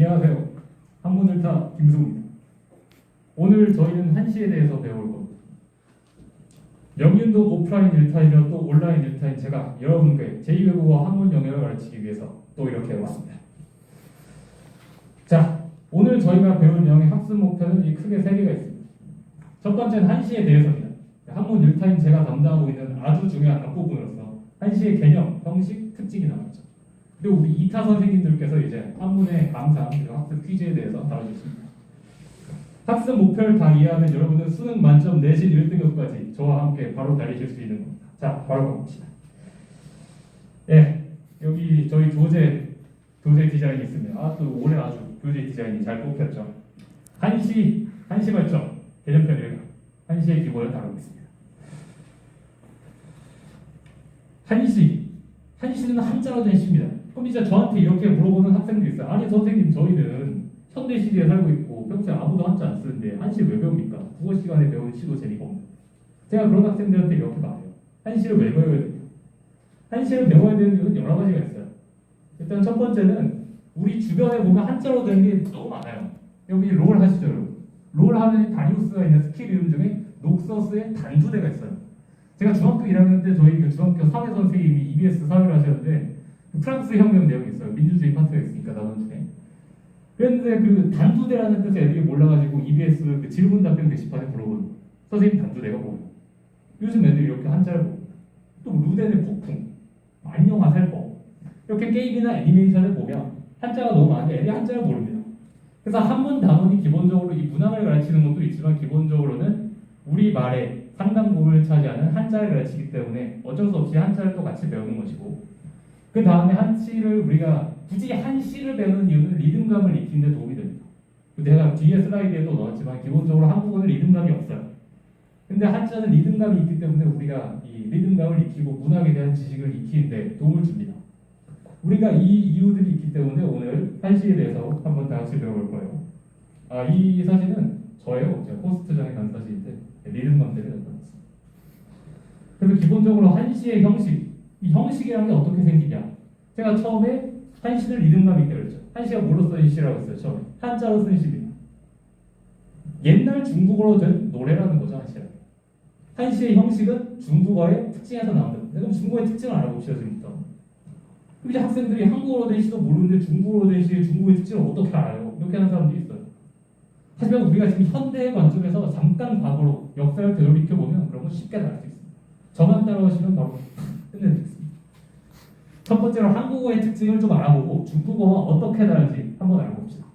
안녕하세요. 한문을타 김승우입니다. 오늘 저희는 한시에 대해서 배울 겁니다. 명륜도 오프라인 일타이며 또 온라인 일타인 제가 여러분께 제2외국어 한문 영역을 가르치기 위해서 또 이렇게 왔습니다. 자, 오늘 저희가 배울 내용의 학습 목표는 크게 3개가 있습니다. 첫 번째는 한시에 대해서입니다. 한문 일타인 제가 담당하고 있는 아주 중요한 앞부분으로서 한시의 개념, 형식, 특징이 나왔죠. 그리고 우리 이타 선생님들께서 이제 한문의 감상 그리고 학습 퀴즈에 대해서 다뤄주십니다. 학습 목표를 다 이해하면 여러분은 수능 만점 내신 1등급까지 저와 함께 바로 달리실 수 있는 겁니다. 자, 바로 가봅시다. 예, 여기 저희 교재 디자인이 있습니다. 또 올해 아주 교재 디자인이 잘 뽑혔죠. 한시 발전 개념편 1강 한시의 기본을 다루겠습니다. 한시는 한자로 된 시입니다. 그럼 이제 저한테 이렇게 물어보는 학생들이 있어요. 아니 선생님, 저희는 현대 시대에 살고 있고 평소에 아무도 한자 안 쓰는데 한시 왜 배웁니까? 국어 시간에 배우는 시도 재미가 없는. 제가 그런 학생들한테 이렇게 말해요. 한시를 왜 배워야 됩니까? 한시를 배워야 되는 이유는 여러 가지가 있어요. 일단 첫 번째는 우리 주변에 보면 한자로 된 게 너무 많아요. 여기 롤 하시죠, 여러분. 롤 하는 다리우스가 있는 스킬 이름 중에 녹서스의 단두대가 있어요. 제가 중학교 1학년 때 저희 그 중학교 사회 선생님이 EBS 사회를 하셨는데 프랑스 혁명 내용이 있어요. 민주주의 파트가 있으니까 나눈 중에. 그런데 그 단두대라는 뜻을 애들이 몰라가지고 EBS 그 질문 답변 게시판에 물어보는 선생님 단두대가 뭐예요? 요즘 애들이 이렇게 한자를 보고 또 루덴의 폭풍, 안녕하 살법 이렇게 게임이나 애니메이션을 보면 한자가 너무 많은데 애들이 한자를 모릅니다. 그래서 한문 단원이 기본적으로 이 문항을 가르치는 것도 있지만 기본적으로는 우리 말의 상당 부분을 차지하는 한자를 가르치기 때문에 어쩔 수 없이 한자를 또 같이 배우는 것이고, 그 다음에 한시를 우리가 굳이 한시를 배우는 이유는 리듬감을 익히는 데 도움이 됩니다. 제가 뒤에 슬라이드에도 넣었지만 기본적으로 한국어는 리듬감이 없어요. 근데 한자는 리듬감이 있기 때문에 우리가 이 리듬감을 익히고 문학에 대한 지식을 익히는 데 도움을 줍니다. 우리가 이 이유들이 있기 때문에 오늘 한시에 대해서 한번 다 같이 배워볼 거예요. 이 사진은 저예요. 제가 포스트장에 간 사진인데 리듬감 때문에 나타났습니다. 그래서 기본적으로 한시의 형식, 이 형식이라는 게 어떻게 생기냐? 제가 처음에 한시는 리듬감 있게 그랬죠. 한시가 뭘로 써진 시라고 했어요. 처음에 한자로 쓴 시입니다. 옛날 중국어로 된 노래라는 거죠. 한시는. 한시의 형식은 중국어의 특징에서 나온다. 그럼 중국어의 특징을 알아봅시다. 지금부터. 그럼 이제 학생들이 한국어로 된 시도 모르는데 중국어로 된 시의 중국어의 특징을 어떻게 알아요? 이렇게 하는 사람들이 있어요. 하지만 우리가 지금 현대의 관점에서 잠깐 과거로 역사를 되돌이켜보면 그런 건 쉽게 알 수 있습니다. 저만 따라오시면 바로 끝내드리겠습니다. 첫 번째로 한국어의 특징을 좀 알아보고 중국어와 어떻게 다른지 한번 알아봅시다.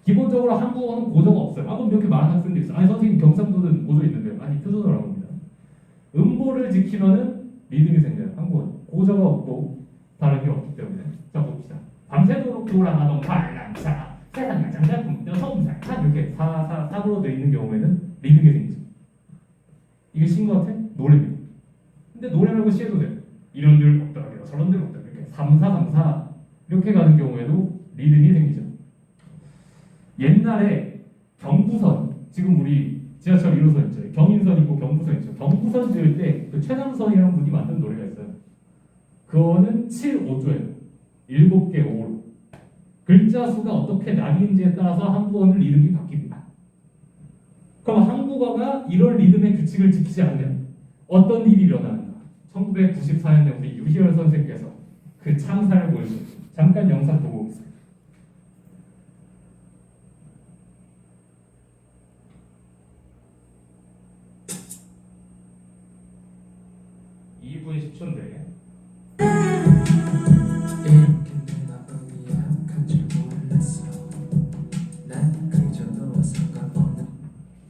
기본적으로 한국어는 고조가 없어요. 그럼 이렇게 말하는 학생들이 있어요. 아니 선생님, 경상도는 고조 있는데요. 아니 표준어로 합니다. 음보를 지키면은 리듬이 생겨요. 한국어는 고조가 없고 다른 게 없기 때문에. 자, 봅시다. 밤새도록 돌아가던 관람차 세상에 장작품 여성사 이렇게 사구로 되어 있는 경우에는 리듬이 생기죠. 이게 시인 것 같아? 노래입니다. 근데 노래 말고 시에도 돼요. 이런들 없더라고요. 저런들 없더라고요. 이렇게 3, 4, 3, 4 이렇게 가는 경우에도 리듬이 생기죠. 옛날에 경부선, 지금 우리 지하철 1호선 있죠. 경인선 있고 경부선 있죠. 경부선 지을 때 그 최남선이라는 분이 만든 노래가 있어요. 그거는 7, 5조예요. 7개 5로. 글자 수가 어떻게 나뉘는지에 따라서 한국어는 리듬이 바뀝니다. 그럼 한국어가 이런 리듬의 규칙을 지키지 않으면 어떤 일이 일어나는가? 1994년에 우리 유희열 선생님께서 그 창사를 보여주셨습니다. 잠깐 영상 보고 오겠습니다. 2분 10초인데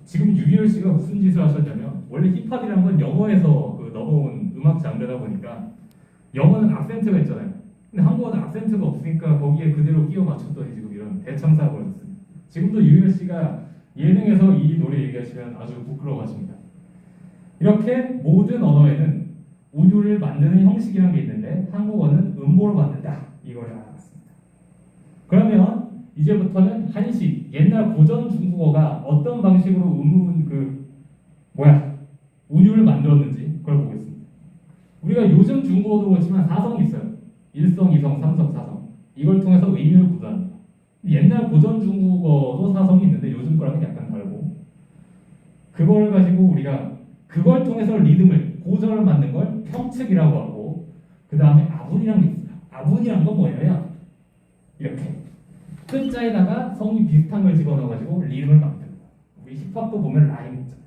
지금 유희열 씨가 무슨 짓을 하셨냐면, 원래 힙합이라는 건 영어에서 넘어온 음악 장르다 보니까 영어는 악센트가 있잖아요. 근데 한국어는 악센트가 없으니까 거기에 그대로 끼워 맞췄더니 지금 이런 대참사가 벌어졌습니다. 지금도 유희열 씨가 예능에서 이 노래 얘기하시면 아주 부끄러워하십니다. 이렇게 모든 언어에는 운율을 만드는 형식이라는 게 있는데 한국어는 음보로 만든다. 이걸 알아봤습니다. 그러면 이제부터는 한시, 옛날 고전 중국어가 어떤 방식으로 운율을 만들었는지 그걸 보겠습니다. 우리가 요즘 중국어도 그렇지만 사성이 있어요. 1성, 2성, 3성, 4성. 이걸 통해서 의미를 구도합니다. 옛날 고전 중국어도 사성이 있는데 요즘 거랑은 약간 다르고 그걸 가지고 우리가 그걸 통해서 리듬을 고전을 만든 걸 평측이라고 하고 그 다음에 아분이란 게 있어요. 아분이란 건 뭐냐면 이렇게 끝자에다가 성이 비슷한 걸 집어넣어가지고 리듬을 만드는 거예요. 우리 힙합도 보면 라임 있잖아요.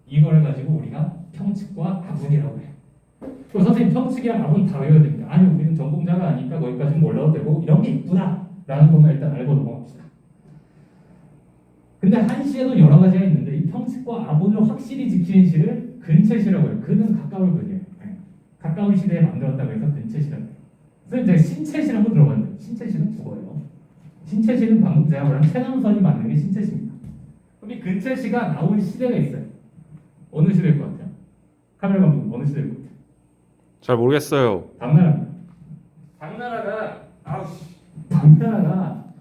이걸 가지고 우리가 평측과 아분이라고 해요. 그럼 선생님 평측이랑 아분 다 외워야 됩니다. 아니 우리는 전공자가 아니까 거기까지는 몰라도 되고 이런 게 있구나 라는 것만 일단 알고 넘어갑시다. 근데 한시에도 여러 가지가 있는데 이 평측과 아분을 확실히 지키는 시를 근체시라고 해요. 그는 가까울 근이에요. 가까운 시대에 만들었다고 해서 근체시라고 해요. 그래서 이제 신체시를 한번 들어봤는데 신체시는 국어예요. 신체시는 방금 제가 말한 최남선이 만든 게 신체시입니다. 그럼 이 근체시가 나온 시대가 있어요. 어느 시대일 것 같아요? 카메라 감독 어느 시대일 것 같아요? 잘 모르겠어요. 당나라입니다. 당나라가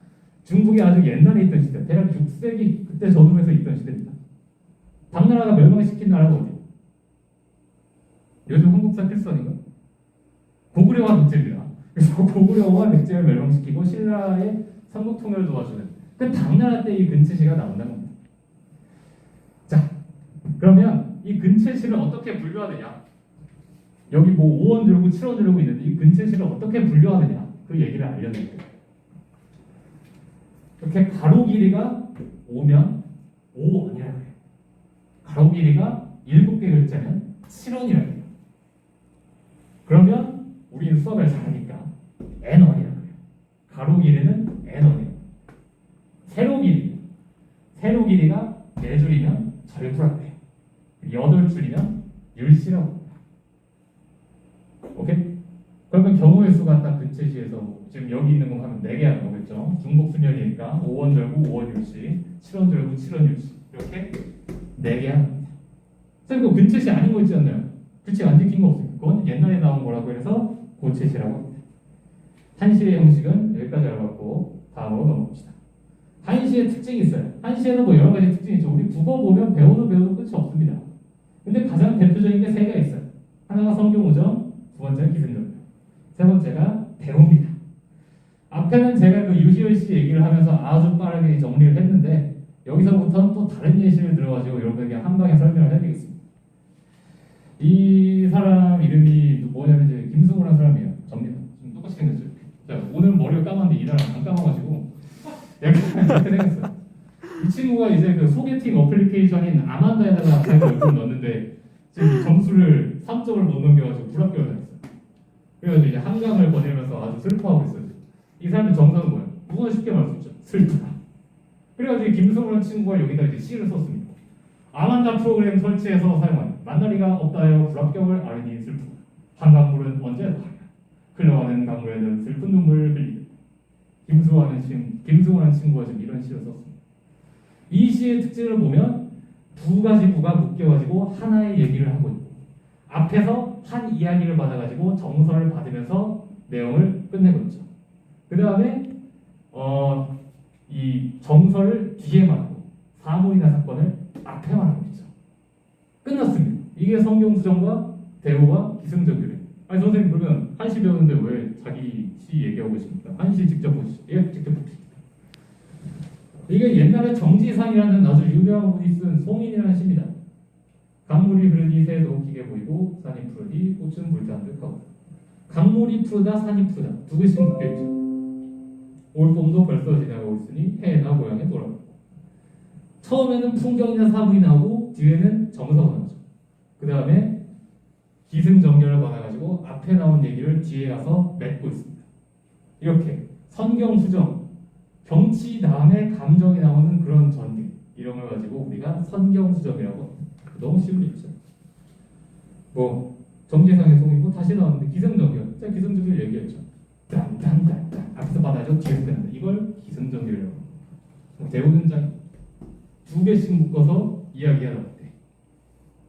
중국에 아주 옛날에 있던 시대, 대략 6세기 그때 전후에서 있던 시대입니다. 당나라가 멸망시킨 나라가 어디예요? 요즘 한국사 필수 아닌가? 고구려와 백제입니다. 그래서 고구려와 백제를 멸망시키고 신라의 삼국 통일을 도와주는 그 당나라 때 이 근체시가 나온다는 겁니다. 자, 그러면 이 근체시를 어떻게 분류하느냐? 여기 뭐 5원 들고 7원 들고 있는데 이 근체시를 어떻게 분류하느냐? 그 얘기를 알려드릴게요. 이렇게 가로 길이가 5면 5원이라고 해요. 가로 길이가 7개 글자면 7원이라고 해요. 그러면 우리는 수학을 잘하니까 n원이라고 해요. 가로 길이는 n원이에요. 세로 길이가 4줄이면 절구라고 해요. 8줄이면 율시라고 합니다. 오케이? 그러면 경우의 수가 딱 근체시에서 지금 여기 있는 거 하면 4개 하는 거겠죠. 중복순열이니까 5원 절구 5원 율시, 7원 절구 7원 율시 이렇게 4개 하는 겁니다. 선생님 그 근체시 아닌 거 있지 않나요? 규칙 안 지킨 거 없어요. 그건 옛날에 나온 거라고 해서 고체시라고 합니다. 한시의 형식은 여기까지 알아봤고 다음으로 넘어갑시다. 한시의 특징이 있어요. 한시에는 뭐 여러 가지 특징이 있죠. 우리 국어 보면 배워도 끝이 없습니다. 근데 가장 대표적인 게 3개가 있어요. 하나가 성경우정, 두 번째가 기승전결, 세 번째가 대우입니다. 앞에는 제가 그 유희열 씨 얘기를 하면서 아주 빠르게 정리를 했는데 여기서부터는 또 다른 예시를 들어가지고 여러분에게 한 방에 설명을 해드리겠습니다. 이 사람 이름이 뭐냐면 이제 김승우라는 사람이에요. 접니다. 지금 똑같이 생겼죠. 자, 오늘 머리가 까만데 이날 안 감아가지고 약간 이렇게 생겼어요. 이 친구가 이제 그 소개팅 어플리케이션인 아만다에다가 자기 얼굴을 넣었는데 지금 점수를 3점을 못 넘겨가지고 불합격을 당했어요. 그래가지고 이제 한강을 거닐면서 아주 슬퍼하고 있어요. 이 사람의 정서는 뭐예요? 누구나 쉽게 말할 수 있죠. 슬프다. 그래가지고 김승우라는 친구가 여기다 이제 시를 썼습니다. 아만다 프로그램 설치해서 사용하는 만나리가 없다여 불합격을 아뢰니 슬프다. 한강물은 언제 나가냐. 흘러가는 강물에는 슬픈 눈물을 흘리다. 김승우라는 친구가 지금 이런 시를 썼습니다. 이 시의 특징을 보면 두 가지 구가 묶여가지고 하나의 얘기를 하고 있고 앞에서 한 이야기를 받아가지고 정서를 받으면서 내용을 끝내고 있죠. 그 다음에 이 정서를 뒤에 말하고 사물이나 사건을 앞에 말하고 있죠. 끝났습니다. 이게 성경수정과 대우와 기승전결이에요. 아니 선생님 그러면 한시 배우는데 왜 자기 시 얘기하고 있습니까? 한시 직접 보시죠. 예, 직접 보십시오. 이게 옛날에 정지상이라는 아주 유명한 분이 쓴 송인이라는 시입니다. 강물이 흐르니 새도 기게 보이고 산이 푸르니 꽃은 불잔듯 하고 강물이 푸르다 산이 푸르다 두 개씩 묶여있죠. 올봄도 벌써 지나가고 있으니 해나 고향에 돌아오고 처음에는 풍경이나 사물이 나오고 뒤에는 정서가 나오죠. 그 다음에 기승전결을 받아가지고 앞에 나온 얘기를 뒤에 가서 맺고 있습니다. 이렇게 선경수정 경치 다음에 감정이 나오는 그런 전개 이런 걸 가지고 우리가 선경수정이라고 합니다. 너무 쉬운 일이죠. 뭐 정계상의 송이고 다시 나왔는데 기승전결 제가 기승전결 얘기했죠. 딴딴딴딴 앞에서 받아줘 뒤에서 끝난다. 이걸 기승전결이라고 합니다. 대우는장 두 개씩 묶어서 이야기하는 때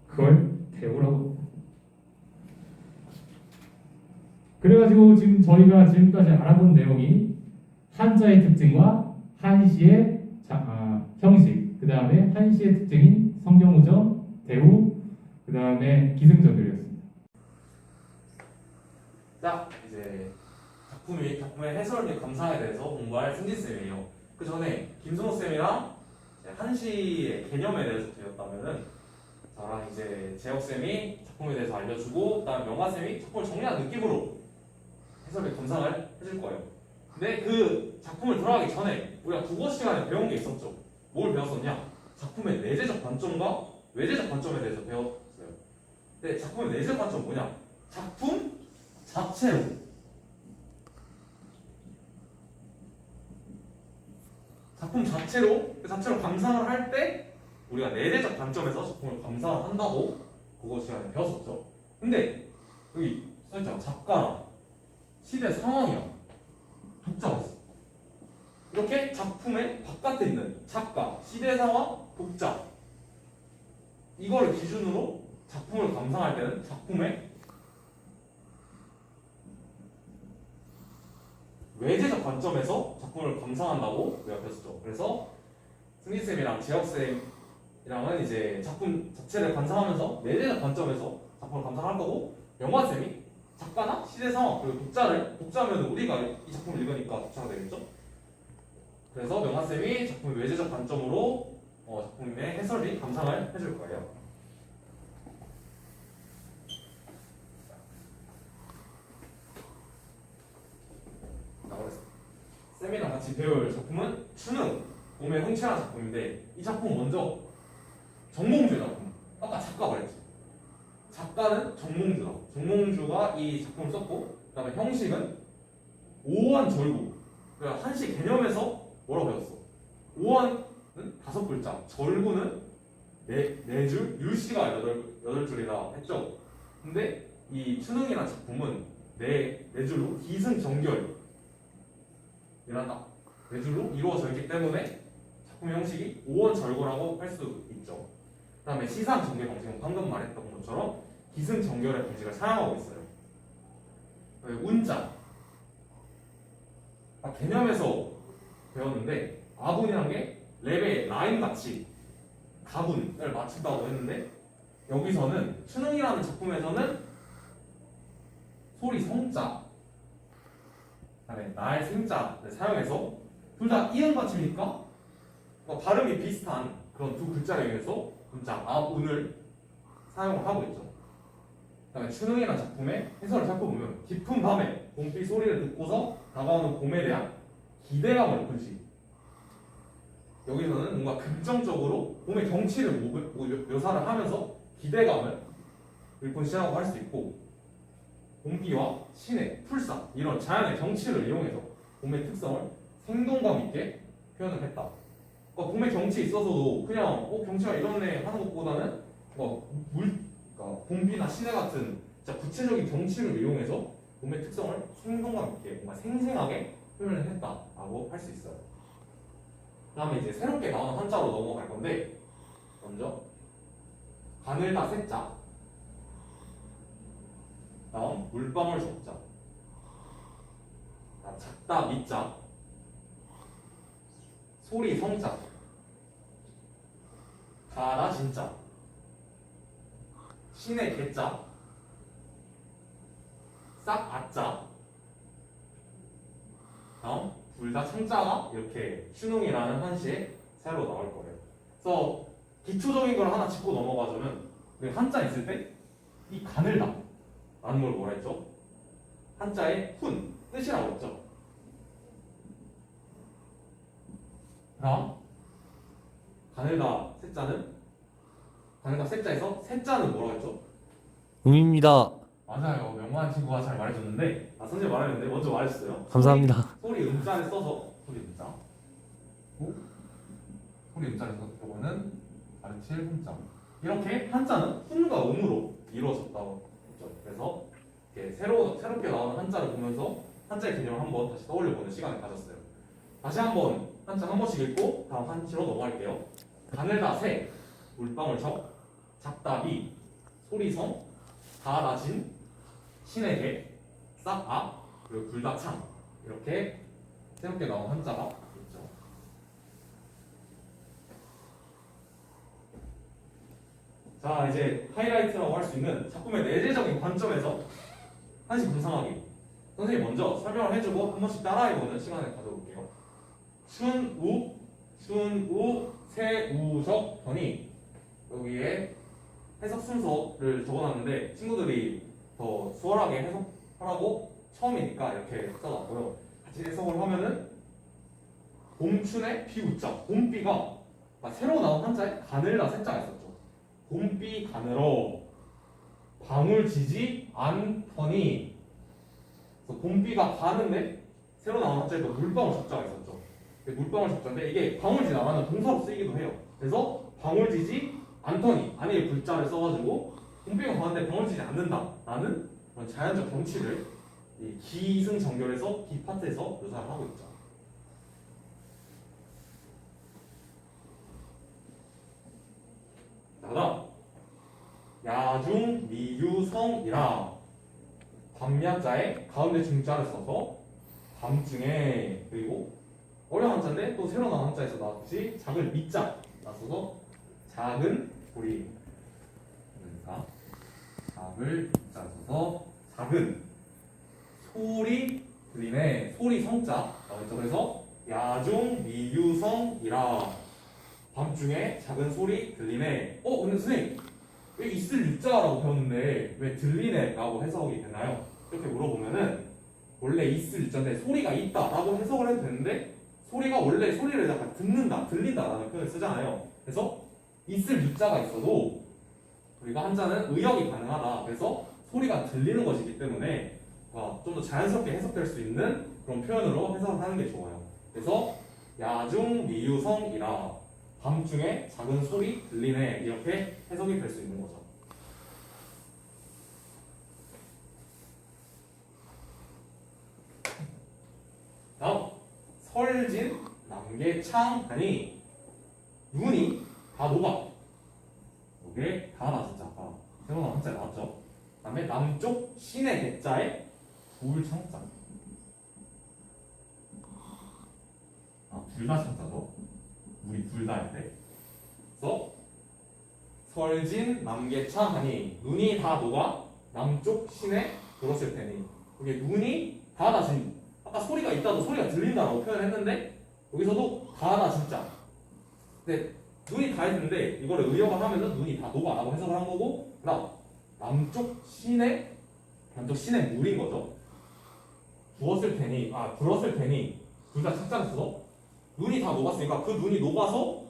그걸 대우라고 합니다. 그래가지고 지금 저희가 지금까지 알아본 내용이 한자의 특징과 한시의 형식, 그 다음에 한시의 특징인 성경우정, 대우, 그 다음에 기승전결이었습니다. 자, 이제 작품의 해설 및 감상에 대해서 공부할 승진쌤이에요. 그 전에 김승호쌤이랑 한시의 개념에 대해서 배웠다면은 저랑 이제 재혁쌤이 작품에 대해서 알려주고 그다음에 명화쌤이 작품을 정리한 느낌으로 해설 및 감상을 해줄 거예요. 근데 그 작품을 들어가기 전에 우리가 국어 시간에 배운 게 있었죠. 뭘 배웠었냐? 작품의 내재적 관점과 외재적 관점에 대해서 배웠어요. 근데 작품의 내재적 관점은 뭐냐? 작품 자체로 그 자체로 감상을 할 때 우리가 내재적 관점에서 작품을 감상을 한다고 국어 시간에 배웠었죠. 근데 여기 써있잖아. 작가랑 시대 상황이랑 독자가 있어. 이렇게 작품의 바깥에 있는 작가, 시대 상황, 독자 이거를 기준으로 작품을 감상할 때는 작품의 외재적 관점에서 작품을 감상한다고 우리가 배웠죠. 그래서 승진쌤이랑 재혁쌤이랑은 이제 작품 자체를 감상하면서 내재적 관점에서 작품을 감상할 거고 명화쌤이 작가나 시대 상황 그리고 독자면 우리가 이 작품을 읽으니까 독자가 되겠죠. 그래서 명화쌤이 작품의 외재적 관점으로 작품의 해설 및 감상을 해줄 거예요. 쌤이랑 같이 배울 작품은 추능, 봄의 흥채라는 작품인데 이 작품 먼저 정몽주의 작품. 아까 작가 말했지. 작가는 정몽주다. 정몽주가 이 작품을 썼고 그다음에 형식은 오원절구. 그러니까 한시 개념에서 뭐라고 배웠어? 오원은 5글자, 절구는 네 줄, 율시가 8줄이라 했죠. 근데 이 추능이라는 작품은 네 줄로 기승전결 이란다. 네 줄로 이루어져 있기 때문에 작품의 형식이 오원절구라고 할 수 있죠. 그 다음에 시상전개 방식은 방금 말했던 것처럼 기승전결의 방식을 사용하고 있어요. 운자 개념에서 배웠는데 아분이란 게 랩의 라임같이 가분을 맞춘다고 했는데 여기서는 추능이라는 작품에서는 소리 성자 그다음에 날 생자를 사용해서 둘 다 이응 받침이니까 발음이 비슷한 그런 두 글자를 이용해서 문자 아운을 사용을 하고 있죠. 그다음에 추능이라는 작품의 해설을 살펴보면 깊은 밤에 봄비 소리를 듣고서 다가오는 봄에 대한 기대감을 묘시. 여기서는 뭔가 긍정적으로 봄의 경치를 묘사를 하면서 기대감을 일본시라고 할 수 있고 봄비와 시내, 풀사 이런 자연의 경치를 이용해서 봄의 특성을 생동감 있게 표현을 했다. 그러니까 봄의 경치에 있어서도 그냥 경치가 이렇네 하는 것보다는 그러니까 봄비나 시내 같은 진짜 구체적인 경치를 이용해서 봄의 특성을 생동감 있게 뭔가 생생하게 표현을 했다라고 할 수 있어요. 다음에 이제 새롭게 나오는 한자로 넘어갈 건데 먼저 가늘다 새자 다음 물방울 적자 작다 밑자 소리 성자 가다 진짜 신의 개자 싹 아자 다음 둘 다 창자가 이렇게 추능이라는 한시에 새로 나올 거예요. 그래서 기초적인 걸 하나 짚고 넘어가자면 한자 있을 때 이 가늘다 라는 걸 뭐라 했죠? 한자의 훈 뜻이라고 했죠. 다음 가늘다 세자에서 세자는 뭐라고 했죠? 음입니다. 맞아요. 명만한 친구가 잘 말해줬는데 선생님 말했는데 먼저 말해줬어요. 감사합니다. 소리 음자를 써서 소리 음자 소리 음자를 써서 이거는 가르칠 훈자 이렇게 한자는 훈과 음으로 이루어졌다고 했죠. 그래서 이렇게 새롭게 나오는 한자를 보면서 한자의 개념을 한번 다시 떠올려보는 시간을 가졌어요. 다시 한번 한자 한 번씩 읽고 다음 한자로 넘어갈게요. 가늘다 새 물방울 적 작다 비 소리성 가다 진 신의 개 싹아 그리고 둘 다 창 이렇게 새롭게 나온 한자가 있죠. 자 이제 하이라이트라고 할 수 있는 작품의 내재적인 관점에서 한시 감상하기. 선생님 먼저 설명을 해주고 한 번씩 따라해보는 시간을 가져볼게요. 춘우, 세우적 더니 여기에 해석 순서를 적어놨는데 친구들이 더 수월하게 해석하라고 처음이니까 이렇게 써놨고요. 같이 해석을 하면은 봄춘의 비우자 봄비가 새로 나온 한자에 가늘다 세자가 있었죠. 봄비 가늘어 방울지지 않더니 그래서 봄비가 가는데 새로 나온 한자에 또 물방울 적자가 있었죠. 물방울 적자인데 이게 방울지나라는 동사로 쓰이기도 해요. 그래서 방울지지 않더니 안에 불자를 써가지고 봄비가 가는데 방울지지 않는다 라는 그런 자연적 경치를 이 기승전결에서 기 파트에서 묘사를 하고 있죠. 다음 야중 미유성이라 밤야자에 가운데 중자를 써서 밤중에 그리고 어려운 한자인데 또 새로 나온 한자에서 나왔듯이 작은 미자 써서 작은 소리 그러니까 작을 미자 써서 작은 소리 들리네 소리 성자 나왔죠. 그래서 야중 미유성이라 밤중에 작은 소리 들리네. 근데 선생님 왜 있을 유자라고 배웠는데 왜 들리네 라고 해석이 되나요? 이렇게 물어보면은 원래 있을 유자인데 소리가 있다 라고 해석을 해도 되는데 소리가 원래 소리를 약간 듣는다 들린다 라는 표현을 쓰잖아요. 그래서 있을 유자가 있어도 우리가 한자는 의역이 가능하다. 그래서 소리가 들리는 것이기 때문에 좀 더 자연스럽게 해석될 수 있는 그런 표현으로 해석을 하는 게 좋아요. 그래서 야중 미유성이라 밤중에 작은 소리 들리네 이렇게 해석이 될 수 있는 거죠. 다음 설진 남계창하니 눈이 다 녹아. 이게 다나 진짜 아까 새로 나온 한자 나왔죠. 그다음에 남쪽 신의 대자에 불창자. 불다 창자죠. 우리 불다일 때. 그래서 설진 남계창하니 눈이 다 녹아 남쪽 신에 들었을 테니 이게 눈이 다나 진 아까 소리가 있다도 소리가 들린다라고 표현했는데 여기서도 다나 진짜. 근데 눈이 다 있는데 이거를 의역을 하면은 눈이 다 녹아라고 해석을 한 거고 그다음 남쪽 신의 물인 거죠. 불었을 테니 둘 다 착자를 써서 눈이 다 녹았으니까 그 눈이 녹아서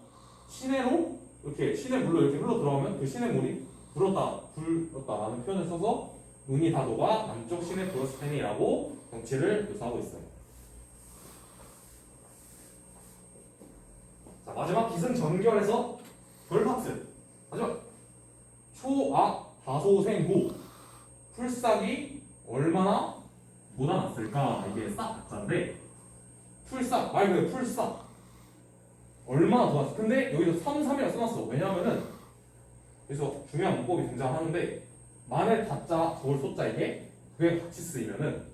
시내로 이렇게 시내 물로 이렇게 흘러 들어가면 그 시내 물이 불었다라는 표현을 써서 눈이 다 녹아 남쪽 시내 불었을 테니라고 경치를 묘사하고 있어요. 자 마지막 기승전결에서 별 파트 마지막 초아 다소생고 풀싹이 얼마나 돋아났을까 이게 싹 자인데 풀싹 말 그대로 풀싹 얼마나 돋았어. 근데 여기서 3, 3이라고 써놨어. 왜냐하면은 여기서 중요한 문법이 등장하는데 만을 다자 저울 소자 이게 그게 같이 쓰이면은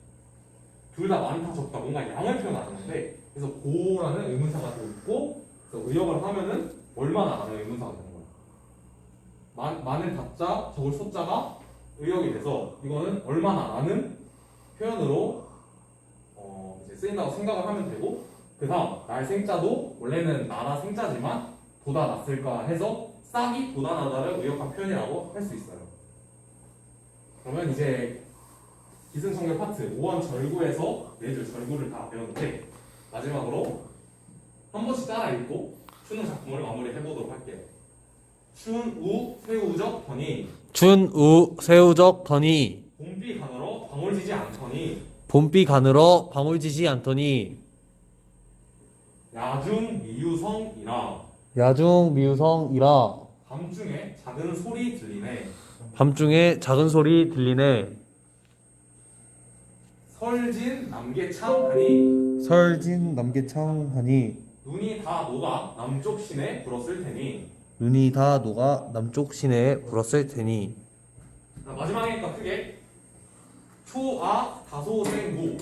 둘 다 많다 적다 뭔가 양을 표현하는 건데 그래서 고라는 의문사가 들어있고 그래서 의역을 하면은 얼마나 라는 의문사가 되는 거야. 만을 다자 저울 소자가 의역이 돼서 이거는 얼마나 라는 표현으로 이제 쓰인다고 생각을 하면 되고 그 다음 날생자도 원래는 나라 생자지만 돋아났을까 해서 싹이 돋아나다를 의역한 표현이라고 할 수 있어요. 그러면 이제 기승전결 파트 5원 절구에서 4줄 절구를 다 배웠는데 마지막으로 한 번씩 따라 읽고 수능 작품을 마무리해보도록 할게요. 춘우 새우적 더니 춘우 새우적 더니 봄비 가늘어 방울지지 않더니 봄비 가늘어 방울지지 않더니 야중 미유성이라 야중 미우성이라 밤중에 작은 소리 들리네. 밤중에 작은 소리 들리네. 설진 남계창하니 설진 남계창하니 눈이 다 녹아 남쪽 시내 불었을 테니. 눈이 다 녹아 남쪽 시내에 불었을 테니. 자, 마지막이니까 크게 초아 다소생고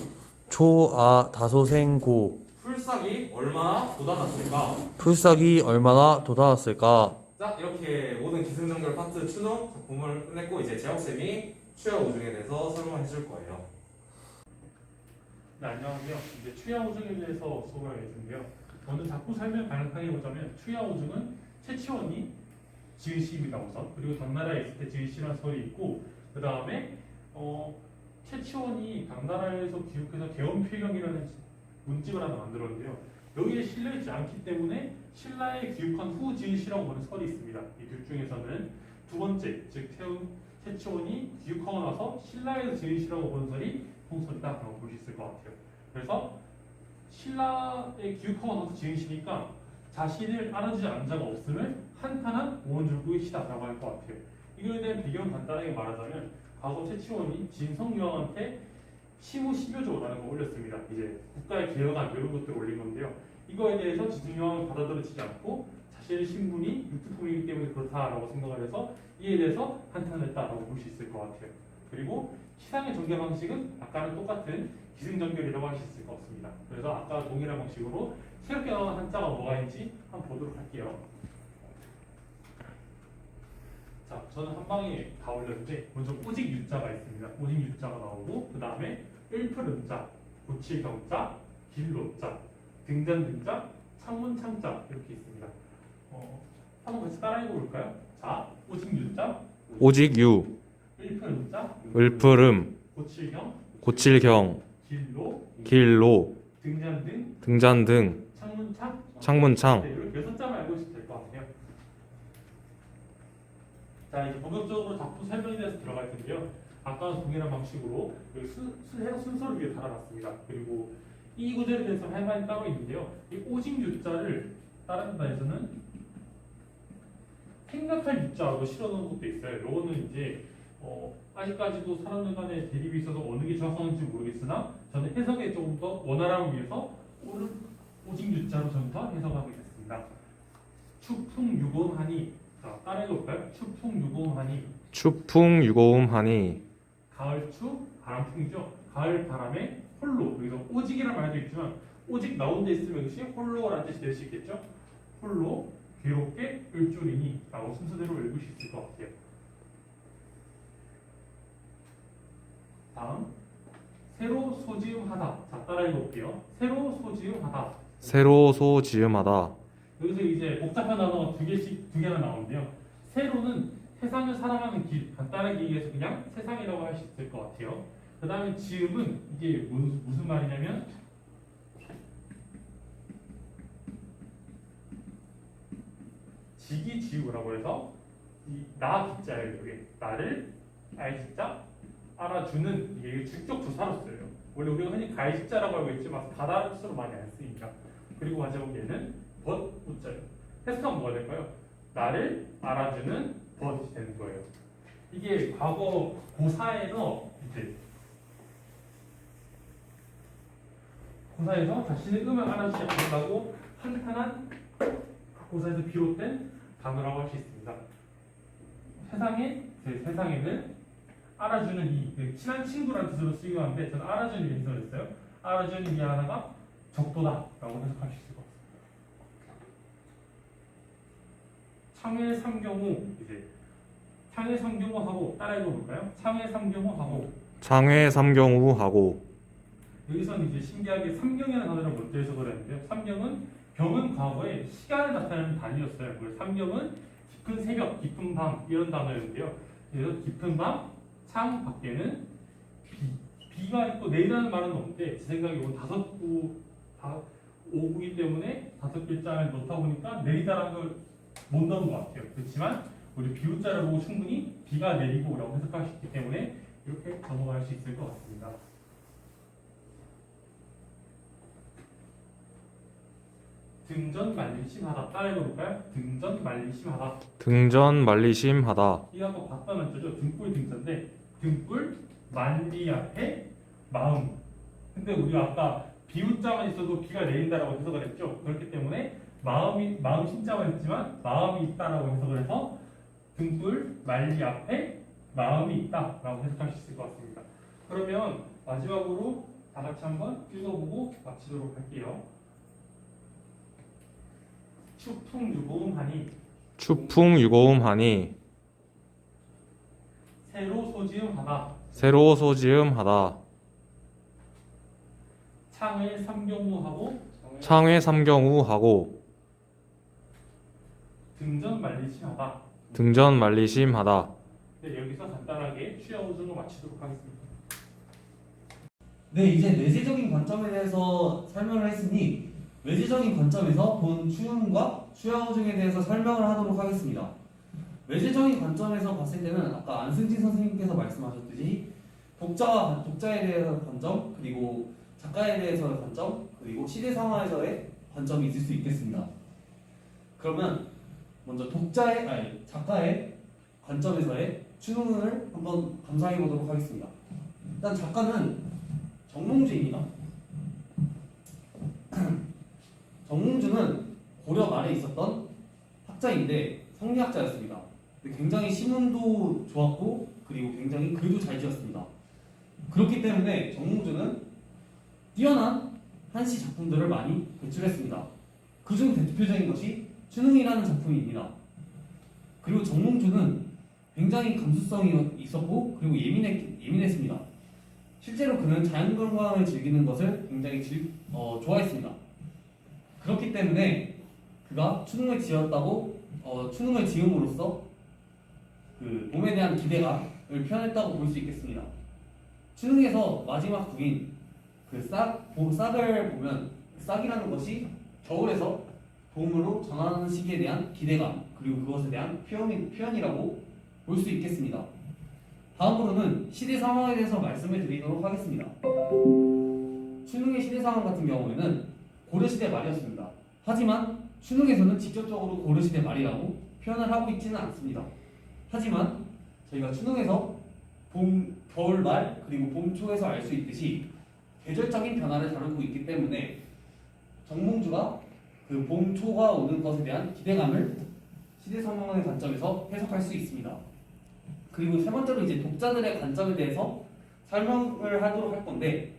초아 다소생고 풀싹이 얼마나 돋아났을까. 풀싹이 얼마나 돋아났을까. 자 이렇게 모든 기승전결 파트 추노 작품을 끝냈고 이제 재혁쌤이 추여 오중에 대해서 설명해 줄 거예요. 네, 안녕하세요. 이제 추야오증에 대해서 수업을 하겠는데요. 먼저 작품 설명 간략하게 보자면 추야오증은 최치원이 지은 시입니다 우선. 그리고 당나라에 있을 때 지은 시라는 설이 있고 그 다음에 최치원이 당나라에서 기록해서 대원필경이라는 문집을 하나 만들었는데요. 여기에 실려있지 않기 때문에 신라에 귀국한 후 지은 시라고 보는 설이 있습니다. 이 둘 중에서는 두 번째, 즉 최치원이 귀국하고 나서 신라에서 지은 시라고 보는 설이 통설이다라고 볼 수 있을 것 같아요. 그래서 신라에 귀국하고 나서 지은 시니까 자신을 알아주지 않은 자가 없음을 한탄한 오원줄구의 시다라고 할 것 같아요. 이거에 대한 배경을 간단하게 말하자면 과거 최치원이 진성여왕한테 시무 10여조라는 걸 올렸습니다. 이제 국가의 개혁안 이런 것들을 올린 건데요. 이거에 대해서 진성여왕은 받아들여지지 않고 자신의 신분이 육투통이기 때문에 그렇다라고 생각을 해서 이에 대해서 한탄을 했다라고 볼 수 있을 것 같아요. 그리고 시상의 전개 방식은 아까랑 똑같은 기승전결이라고 할 수 있을 것 같습니다. 그래서 아까 동일한 방식으로 새롭게 나온 한자가 뭐가 있는지 한번 보도록 할게요. 자, 저는 한 방에 다 올렸는데 먼저 오직 유자가 있습니다. 오직 유자가 나오고 그 다음에 을풀음자, 고칠경자, 길로자, 등잔등자, 창문창자 이렇게 있습니다. 한번 같이 따라해 볼까요? 자, 오직 유자, 오직 유, 을풀음자, 을푸름, 고칠경, 고칠경, 길로, 길로, 등잔등, 등잔등, 창문창, 창문창. 네, 이렇게 6자만 알고 있으면 될 것 같아요. 자, 이제 본격적으로 작품 설명에 대해서 들어갈 텐데요. 아까와 동일한 방식으로 여기 순서를 위해 달아놨습니다. 그리고 이 구절에 대해서 할 말이 따로 있는데요. 이 오직 유자를 다른 나라에서는 생각할 유자로 실어놓은 것도 있어요. 이거는 이제 아직까지도 사람들 간의 대립이 있어서 어느 게 정확한지 모르겠으나 저는 해석에 조금 더 원활함을 위해서 오직 유자로 전부 다 해석하게 됐습니다. 추풍유공하니, 자 따라해볼까요? 추풍유공하니, 추풍유고음하니, 가을추 바람풍이죠. 가을 바람에 홀로, 여기서 오직이라는 말도 있지만 오직 나온 데 있으면 이것이 홀로라는 뜻이 될 수 있겠죠. 홀로 괴롭게 을줄이니 라고 순서대로 읽을 수 있을 것 같아요. 다음 새로 소지음하다. 자 따라해 볼게요. 새로 소지음하다. 새로 소지음하다. 여기서 이제 복잡한 단어가 두 개나 나오는데요. 새로는 세상을 살아가는 길, 간단하게 얘기해서 그냥 세상이라고 할 수 있을 것 같아요. 그 다음에 지음은 이게 무슨 말이냐면 지기지우라고 해서 나 기자예요. 이게 나를 알지자 알아주는 이게 주격 조사로 써요. 원래 우리가 흔히 가이지자라고 알고 있지만 가다스로 많이 안 쓰니까. 그리고 마지막 얘는 벗우자예요. 해석하면 뭐가 될까요? 나를 알아주는 벗이 되는 거예요. 이게 과거 고사에서 이제 고사에서 자신의 음을 알아주지 않는다고 한탄한 고사에서 비롯된 단어라고 할 수 있습니다. 세상에는 알아주는 이 친한 친구라는 뜻으로 쓰이고 하는데 저는 알아주는 이 해석을 했어요. 알아주는 이 하나가 적도다라고 해석할 수 있을 것 같습니다. 창의 삼경우 이제 창의 삼경우하고 따라해 볼까요? 창의 삼경우하고 장외 삼경우하고. 여기서는 이제 신기하게 삼경이라는 단어를 먼저 해석을 했는데요. 삼경은 경은 과거에 시간을 나타내는 단위였어요. 그래서 삼경은 깊은 새벽, 깊은 밤 이런 단어였는데요. 그래서 깊은 밤, 창 밖에는 비가 있고 내리라는 말은 없는데 제 생각에 이건 오구이기 때문에 5글자를 넣다 보니까 내리다라는 걸 못 넣은 것 같아요. 그렇지만 우리 비우자를 보고 충분히 비가 내리고 라고 해석할 수 있기 때문에 이렇게 넘어갈 수 있을 것 같습니다. 등전 말리심하다. 따라해볼까요? 등전 말리심하다. 등전 말리심하다. 이거 아까 봤던 한자죠. 등불 등자인데 등불 만리 앞에 마음. 근데 우리가 아까 비우자만 있어도 비가 내린다라고 해석을 했죠. 그렇기 때문에 마음 신자만 있지만 마음이 있다라고 해석을 해서 등불 만리 앞에 마음이 있다라고 해석할 수 있을 것 같습니다. 그러면 마지막으로 다 같이 한번 읽어보고 마치도록 할게요. 추풍유고음하니 추풍유고음하니 새로 소지음하다. 새로 소지음하다. 창을 삼경우하고 창회 삼경우하고 등전 말리심하다. 등전 말리심하다. 네, 여기서 간단하게 취하우중을 마치도록 하겠습니다. 네, 이제 내재적인 관점에 대해서 설명을 했으니 외재적인 관점에서 본 추능과 추하우중에 대해서 설명을 하도록 하겠습니다. 외재적인 관점에서 봤을 때는 아까 안승진 선생님께서 말씀하셨듯이 독자에 대한 관점, 그리고 작가에 대해서의 관점, 그리고 시대 상황에서의 관점이 있을 수 있겠습니다. 그러면 먼저 작가의 관점에서의 추능을 한번 감상해 보도록 하겠습니다. 일단 작가는 정몽주입니다. 정몽주는 고려 말에 있었던 학자인데 성리학자였습니다. 근데 굉장히 신문도 좋았고 그리고 굉장히 글도 잘 지었습니다. 그렇기 때문에 정몽주는 뛰어난 한시 작품들을 많이 배출했습니다. 그중 대표적인 것이 추능이라는 작품입니다. 그리고 정몽주는 굉장히 감수성이 있었고 그리고 예민했습니다. 실제로 그는 자연관광을 즐기는 것을 굉장히 좋아했습니다. 그렇기 때문에 그가 추능을 추능을 지음으로써 그 봄에 대한 기대감을 표현했다고 볼 수 있겠습니다. 추능에서 마지막 구인 그 싹을 보면 싹이라는 것이 겨울에서 봄으로 전하는 시기에 대한 기대감 그리고 그것에 대한 표현이라고 볼 수 있겠습니다. 다음으로는 시대 상황에 대해서 말씀을 드리도록 하겠습니다. 추능의 시대 상황 같은 경우에는 고려시대 말이었습니다. 하지만 추능에서는 직접적으로 고려시대 말이라고 표현을 하고 있지는 않습니다. 하지만 저희가 추능에서 겨울 말 그리고 봄 초에서 알 수 있듯이 계절적인 변화를 다루고 있기 때문에 정몽주가 그 봄 초가 오는 것에 대한 기대감을 시대 상황의 관점에서 해석할 수 있습니다. 그리고 세 번째로 이제 독자들의 관점에 대해서 설명을 하도록 할 건데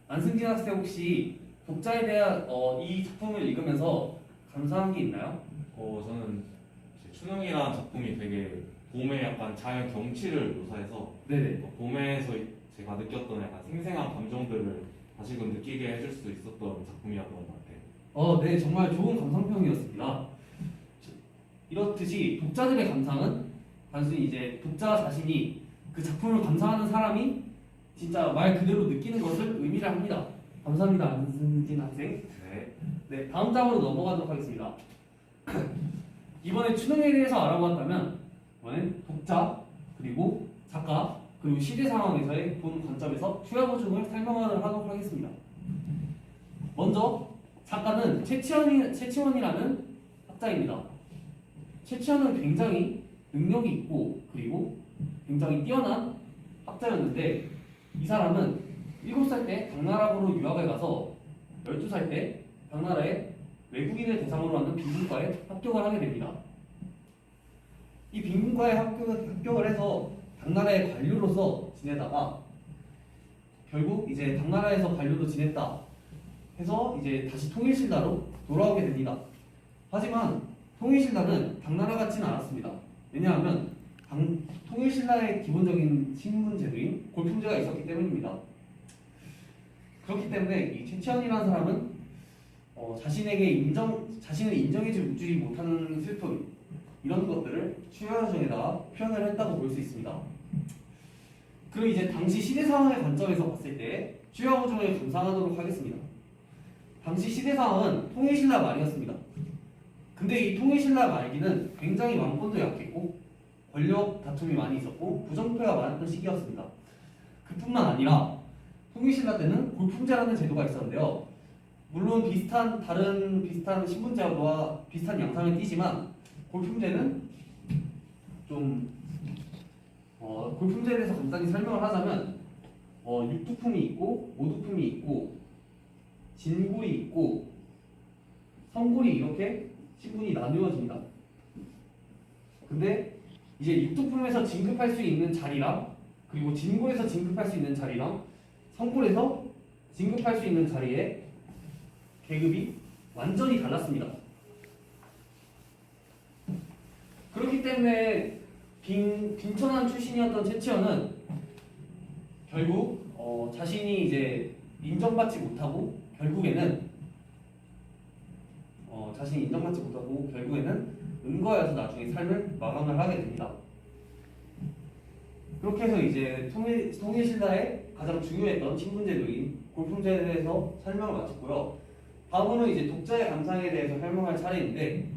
안승진 학생 혹시 독자에 대한 이 작품을 읽으면서 감상한 게 있나요? 저는 추능이라는 작품이 되게 봄의 약간 자연 경치를 묘사해서 네네. 봄에서 제가 느꼈던 약간 생생한 감정들을 다시금 느끼게 해줄 수 있었던 작품이었던 것 같아요. 네, 정말 좋은 감상평이었습니다. 이렇듯이 독자들의 감상은 단순히 이제 독자 자신이 그 작품을 감상하는 사람이 진짜 말 그대로 느끼는 것을 의미를 합니다. 감사합니다, 안승진 학생. 네, 다음 장으로 넘어가도록 하겠습니다. 이번에 추능에 대해서 알아보았다면 이번엔 독자, 그리고 작가, 그리고 시대 상황에서의 본 관점에서 추야보증을 설명하도록 하겠습니다. 먼저 작가는 최치원이라는 학자입니다. 최치원은 굉장히 능력이 있고 그리고 굉장히 뛰어난 학자였는데 이 사람은 7살 때 당나라로 유학을 가서 12살 때 당나라의 외국인을 대상으로 하는 빈군과에 합격을 하게 됩니다. 이 빈군과에 합격을 해서 당나라의 관료로서 지내다가 결국 이제 당나라에서 관료로 지냈다 해서 이제 다시 통일신라로 돌아오게 됩니다. 하지만 통일신라는 당나라 같지는 않았습니다. 왜냐하면 통일신라의 기본적인 신분제도인 골품제가 있었기 때문입니다. 그렇기 때문에 이 최치원이라는 사람은 자신을 인정해주지 못하는 슬픔 이런 것들을 추야호중에다가 표현을 했다고 볼 수 있습니다. 그리고 이제 당시 시대 상황의 관점에서 봤을 때 추야호중을 감상하도록 하겠습니다. 당시 시대 상황은 통일신라 말이었습니다. 근데 이 통일신라 말기는 굉장히 왕권도 약했고 권력 다툼이 많이 있었고 부정부패가 많았던 시기였습니다. 그뿐만 아니라 통일신라 때는 골품제라는 제도가 있었는데요. 물론 다른 비슷한 신분제도와 비슷한 양상을 띠지만 골품제는 좀 골품제에 대해서 간단히 설명을 하자면 육두품이 있고 오두품이 있고 진골이 있고 성골이 이렇게 신분이 나누어집니다. 근데 이제 육두품에서 진급할 수 있는 자리랑 그리고 진골에서 진급할 수 있는 자리랑 성골에서 진급할 수 있는 자리에 계급이 완전히 달랐습니다. 그렇기 때문에 빈천한 출신이었던 최치원은 결국 자신이 이제 인정받지 못하고 결국에는 자신이 인정받지 못하고 결국에는 은거하여서 나중에 삶을 마감을 하게 됩니다. 그렇게 해서 이제 통일신라의 가장 중요했던 신분제도인 골품제에 대해서 설명을 마쳤고요. 다음으로 이제 독자의 감상에 대해서 설명할 차례인데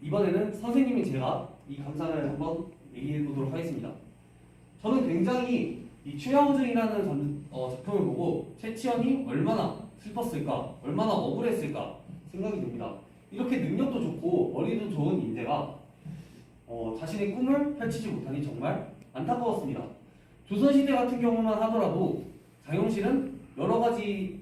이번에는 선생님이 제가 이 감상을 한번 얘기해 보도록 하겠습니다. 저는 굉장히 이 추야오증이라는 작품을 보고 최치원이 얼마나 슬펐을까, 얼마나 억울했을까 생각이 듭니다. 이렇게 능력도 좋고 머리도 좋은 인재가 자신의 꿈을 펼치지 못하니 정말 안타까웠습니다. 조선시대 같은 경우만 하더라도 장영실은 여러 가지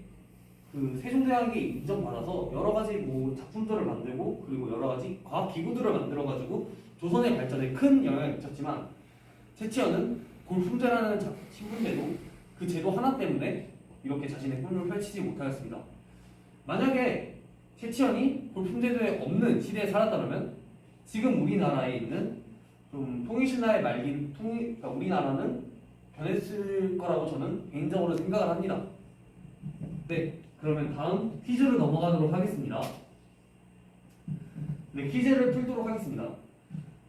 그 세종대왕에게 인정받아서 여러 가지 뭐 작품들을 만들고 그리고 여러 가지 과학 기구들을 만들어가지고 조선의 발전에 큰 영향을 미쳤지만 최치원은 골품제라는 신분제도 그 제도 하나 때문에 이렇게 자신의 꿈을 펼치지 못하였습니다. 만약에 최치원이 골품제도에 없는 시대에 살았다면 지금 우리나라에 있는 좀 통일신라의 말기 그러니까 우리나라는 변했을 거라고 저는 개인적으로 생각을 합니다. 네, 그러면 다음 퀴즈로 넘어가도록 하겠습니다. 네, 퀴즈를 풀도록 하겠습니다.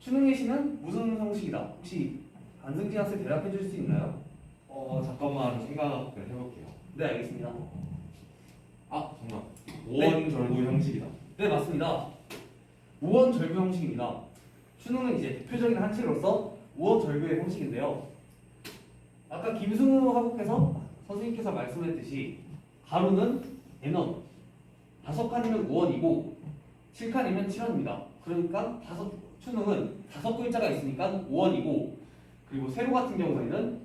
추능의 시는 무슨 형식이다? 혹시 안승진 학생 대답해 줄 수 있나요? 잠깐만 생각을 해볼게요. 네, 알겠습니다. 정말 오원절구 형식이다. 네, 맞습니다. 우원절구 형식입니다. 추능은 이제 대표적인 한치로서 우원절구의 형식인데요. 아까 김승우 화국께서 선생님께서 말씀했듯이 가루는 N원, 5칸이면 5원이고 7칸이면 7원입니다. 그러니까 추능은 5글자가 있으니까 5원이고 그리고 세로 같은 경우에는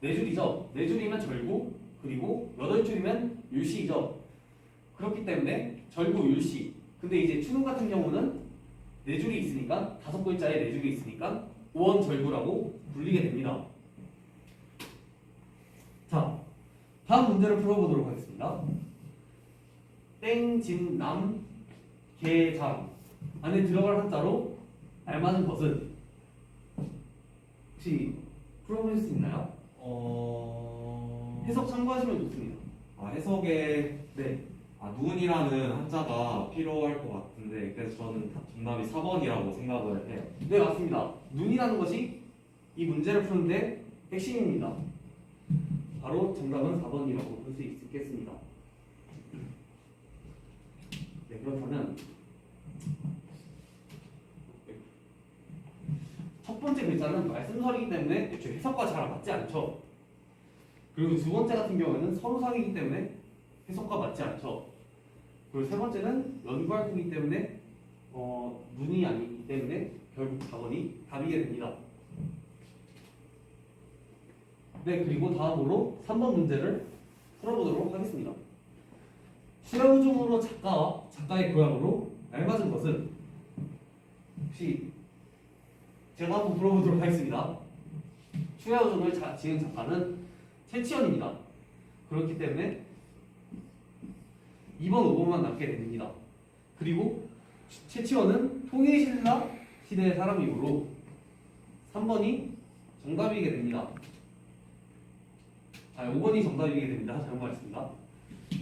4줄이죠. 4줄이면 절구 그리고 8줄이면 율시이죠. 그렇기 때문에 절구 율시. 근데 이제 추능 같은 경우는 4줄이 있으니까 5글자에 4줄이 있으니까 5원 절구라고 불리게 됩니다. 자, 다음 문제를 풀어보도록 하겠습니다. 땡진남 개장 안에 들어갈 한자로 알맞은 것은 혹시 풀어볼 수 있나요? 해석 참고하시면 좋습니다. 해석에 네, 눈이라는 한자가 필요할 것 같은데 그래서 저는 정답이 4번이라고 생각을 해요. 네 맞습니다. 눈이라는 것이 이 문제를 푸는데 핵심입니다. 바로 정답은 4번이라고 볼 수 있겠습니다. 네, 그렇다면 첫 번째 글자는 말씀설이기 때문에 애초에 해석과 잘 맞지 않죠. 그리고 두 번째 같은 경우에는 서루상이기 때문에 해석과 맞지 않죠. 그리고 세 번째는 연구활동이기 때문에 눈이 아니기 때문에 결국 4번이 답이게 됩니다. 네, 그리고 다음으로 3번 문제를 풀어보도록 하겠습니다. 추야우중으로 작가와 작가의 고향으로 알맞은 것은 혹시 제가 한번 풀어보도록 하겠습니다. 추야우중을 지은 작가는 최치원입니다. 그렇기 때문에 2번, 5번만 남게 됩니다. 그리고 최치원은 통일신라 시대의 사람이므로 3번이 정답이게 됩니다. 5번이 정답이게 됩니다. 잘못 말했습니다.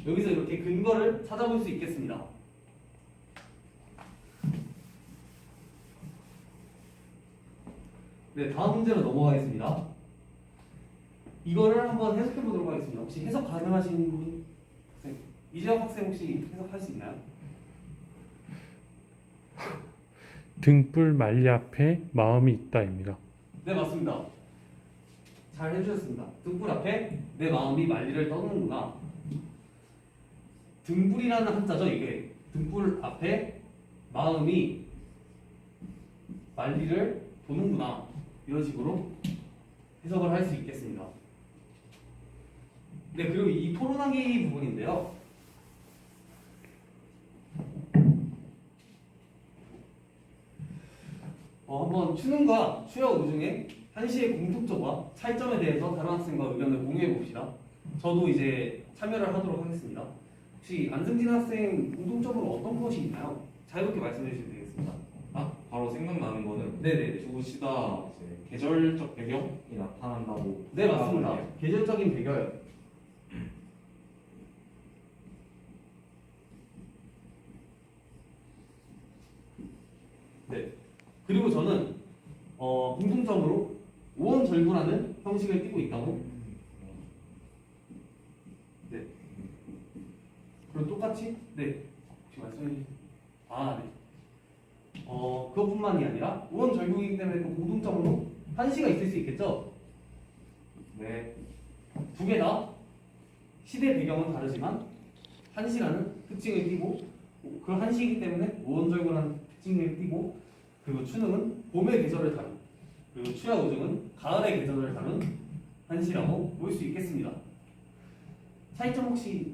여기서 이렇게 근거를 찾아볼 수 있겠습니다. 네, 다음 문제로 넘어가겠습니다. 이거를 한번 해석해 보도록 하겠습니다. 혹시 해석 가능하신 분? 이재혁 학생 혹시 해석할 수 있나요? 등불 말리 앞에 마음이 있다입니다. 네, 맞습니다. 잘 해주셨습니다. 등불 앞에 내 마음이 만리를 떠는구나. 등불이라는 한자죠, 이게. 등불 앞에 마음이 만리를 도는구나. 이런 식으로 해석을 할 수 있겠습니다. 네, 그리고 이 토론하기 부분인데요. 한번 추능과 추야우 중에 한시의 공통점과 차이점에 대해서 다른 학생과 의견을 공유해 봅시다. 저도 이제 참여를 하도록 하겠습니다. 혹시 안승진 학생 공통점으로 어떤 것이 있나요? 자유롭게 말씀해 주시면 되겠습니다. 바로 생각나는 거는 네네네. 두시다 이제 계절적 배경이 나타난다고 네, 생각을 맞습니다. 해요. 계절적인 배경. 네. 그리고 저는 공통점으로 우원절구라는 형식을 띠고 있다고. 네. 그리고 똑같이 네. 혹시 말씀해 주세요. 아, 네. 그것뿐만이 아니라 우원절구이기 때문에 또 공통점으로 한시가 있을 수 있겠죠? 네. 두 개 다 시대 배경은 다르지만 한시라는 특징을 띠고 그 한시이기 때문에 우원절구라는 특징을 띠고 그리고 추능은 봄의 계절을 다룬 그리고 추야오증은 가을의 계절을 다룬 한시라고 볼 수 있겠습니다. 차이점 혹시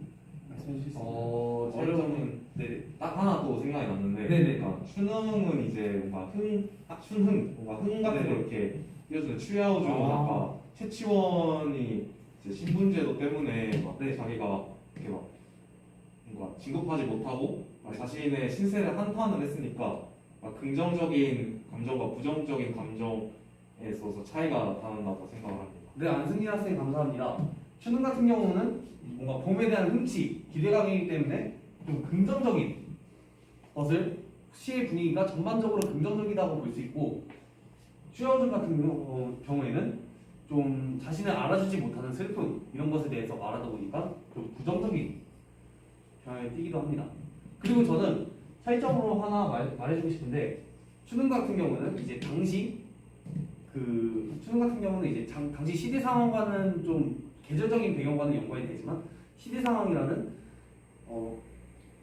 말씀해 주실 수 있나요? 차이점은 네네. 딱 하나 또 생각이 났는데 네네. 그러니까 추능은 이제 뭔가 춘흥 뭔가 흥 같은 거 네네. 이렇게 띄워주는 추야오주 아. 아까 최치원이 이제 신분제도 때문에 막 네. 자기가 이렇게 막 뭔가 진급하지 못하고 네. 자신의 신세를 한탄을 했으니까 막 긍정적인 감정과 부정적인 감정에 있어서 차이가 나는다고 생각을 합니다. 네, 안승진 학생 감사합니다. 추능 같은 경우는 뭔가 봄에 대한 흥치, 기대감이기 때문에 좀 긍정적인 것을 시의 분위기가 전반적으로 긍정적이다고 볼 수 있고 추야오증 같은 경우에는 좀 자신을 알아주지 못하는 슬픔 이런 것에 대해서 말하다 보니까 좀 부정적인 경향을 띠기도 합니다. 그리고 저는 차이점으로 하나 말해주고 싶은데 추능 같은 경우는 이제 당시 추능 같은 경우는 이제 당시 시대 상황과는 좀 계절적인 배경과는 연관이 되지만 시대 상황이라는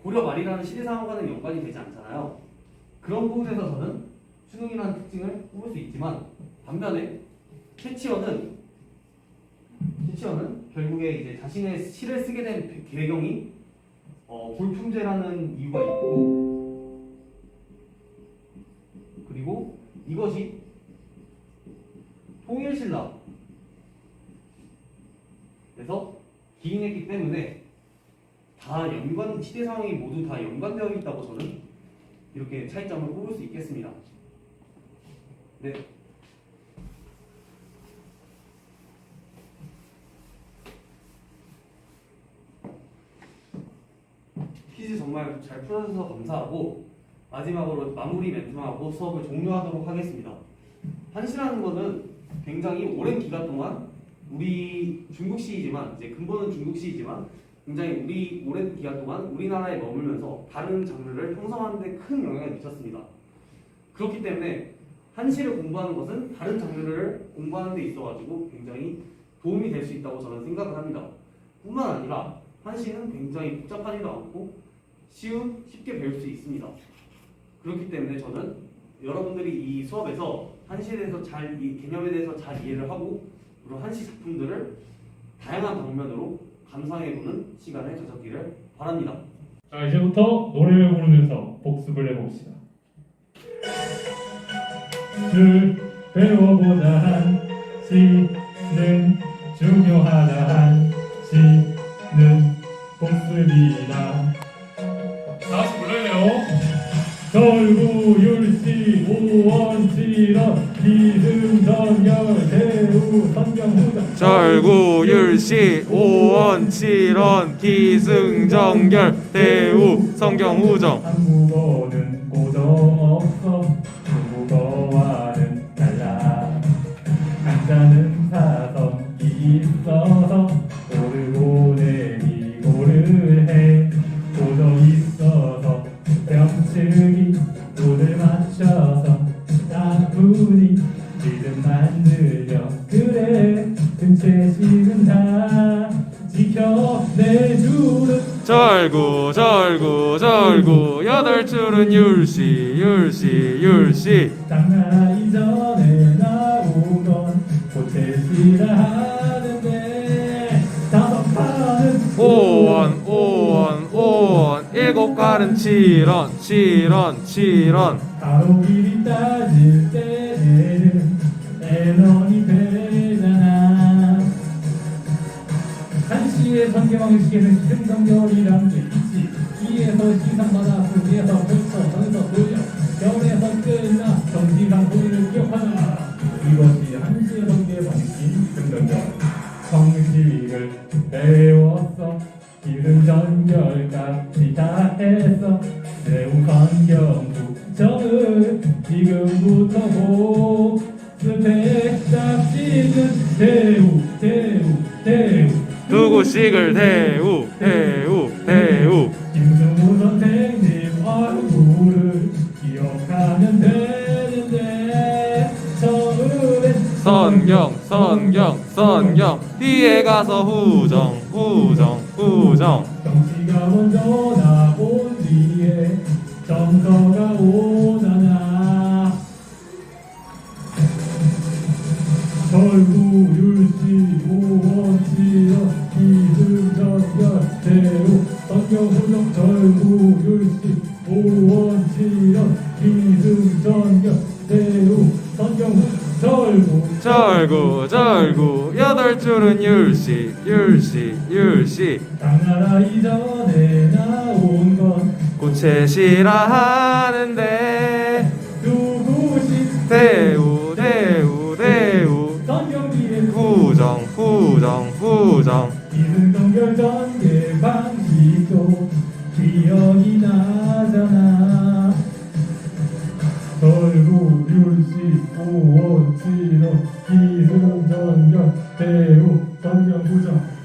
고려 말이라는 시대 상황과는 연관이 되지 않잖아요. 그런 부분에서 저는 추능이라는 특징을 뽑을 수 있지만 반면에 최치원은 결국에 이제 자신의 시를 쓰게 된 배경이 불품제라는 이유가 있고 그리고 이것이 통일신라에서 기인했기 때문에 다 시대 상황이 모두 다 연관되어 있다고 저는 이렇게 차이점을 뽑을 수 있겠습니다. 네. 퀴즈 정말 잘 풀어주셔서 감사하고 마지막으로 마무리 멘트만 하고 수업을 종료하도록 하겠습니다. 한시라는 것은 굉장히 오랜 기간 동안 우리 중국시이지만 이제 근본은 중국시이지만 굉장히 오랜 기간 동안 우리나라에 머물면서 다른 장르를 형성하는 데 큰 영향을 미쳤습니다. 그렇기 때문에 한시를 공부하는 것은 다른 장르를 공부하는 데 있어가지고 굉장히 도움이 될 수 있다고 저는 생각을 합니다. 뿐만 아니라 한시는 굉장히 복잡하지도 않고 쉽게 배울 수 있습니다. 그렇기 때문에 저는 여러분들이 이 수업에서 한시에 대해서 이 개념에 대해서 잘 이해를 하고 그리고 한시 작품들을 다양한 방면으로 감상해보는 시간을 가졌기를 바랍니다. 자, 이제부터 노래를 부르면서 복습을 해봅시다. 줄 배워보자 한시는 중요하다 한시는 복습이다. 다시 불러요. 절구율시 오원칠원 기승전결 대우 성경후정. 절구율시 오원칠원 기승전결 대우 성경후정. 한국어는 고정 없어 중국어와는 달라. 한자는 사성이 있어서 오르고 내리고를 해. 고정 있어서 병측이 오늘 맞춰서 나쁘니 리듬 만들려 그래 금채식은 다 지켜내주는 절구 여덟 줄은 율시 장나기 전에 나오던 고채시라 하는데 다섯 판은 오원 일곱 갈은 칠원 바로 길이 따질 때는 애넌이 되잖아. 한시의 성경왕시에는 기승전결이라는 게 있지. 위에서 시상받았고 위에서 펼쳐 전에서 돌려 결에서 끝나 정지상 소리를 기억하자. 이것이 한시의 성경왕시 기승전결. 성식을 배웠어. 기승전결까지 다 했어. 세우 성경 부정을 지금부터 복습해 짝짓는 대우 누구씩을 대우 김승우 선생님 얼굴을 기억하면 되는데 처음엔 성경 뒤에 가서 후정 정치가 먼저 나온 뒤에 정서가 오잖아. 절구율시 오원치러 기승전결 대우 성경후정 절구율시 오원치러 기승전결 대우 성경후 절구 여덟 줄은 율시 당나라 이전에 나온 건 고채시라 하는데 누구시 대우 성경기에 후정 기승전결 전개 방식도 기억이 나잖아. 절구율시 오원치러 기승전결 대우 성경후정